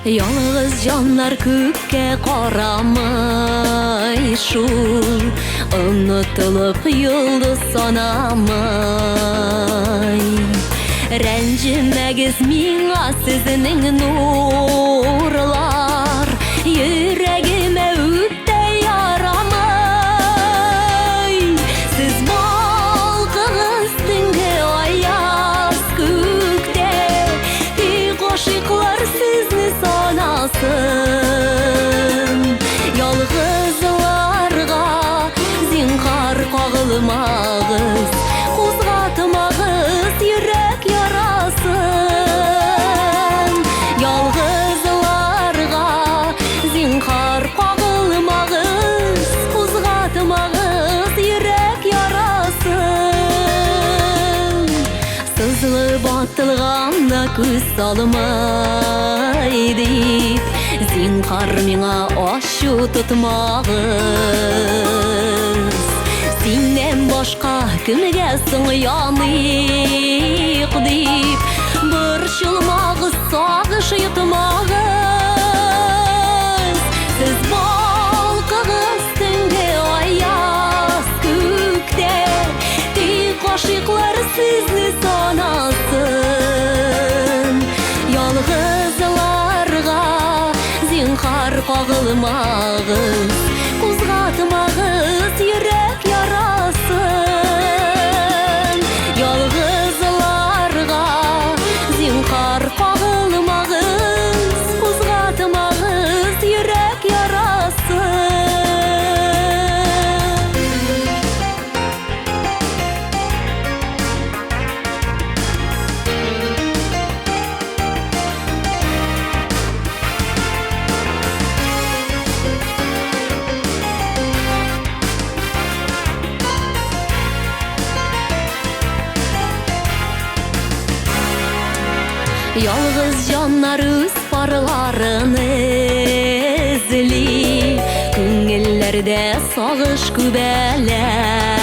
Yalnız canlar kökke karamay şul, unutulup yıldız sanamay. Rencimegiz miňa siziniň nurlar, yüregime üpde yaramay. Siz balkyňyz diňe ayaz kökde, bir goşyklar sizni sanasın. Yalgyzlarga zinhar kagylmagyz, kuzgatmagyz yürek yarasın. Yalgyzlarga zinhar kagylmagyz, kuzgatmagyz yürek yarasın. Sızlı batılganda köz salmay deyip, zinhar miňa aşu tutmagyz. Senden başka kimge syňýanyk deyip, bırşylmagyz, sagyş ýytmagyz. Siz balkyňyz diňe ayaz kökde, dik goşyklar sizni sanasyn. Yalgyzlarga zinhar kagylmagyz, kuzgatmagyz yürek yarasın. Yalgyzlarga zinhar kagylmagyz, kuzgatmagyz yürek yarasın. Yalğız canlar öz barlaryny izli, köňellerde sagyş kübeler.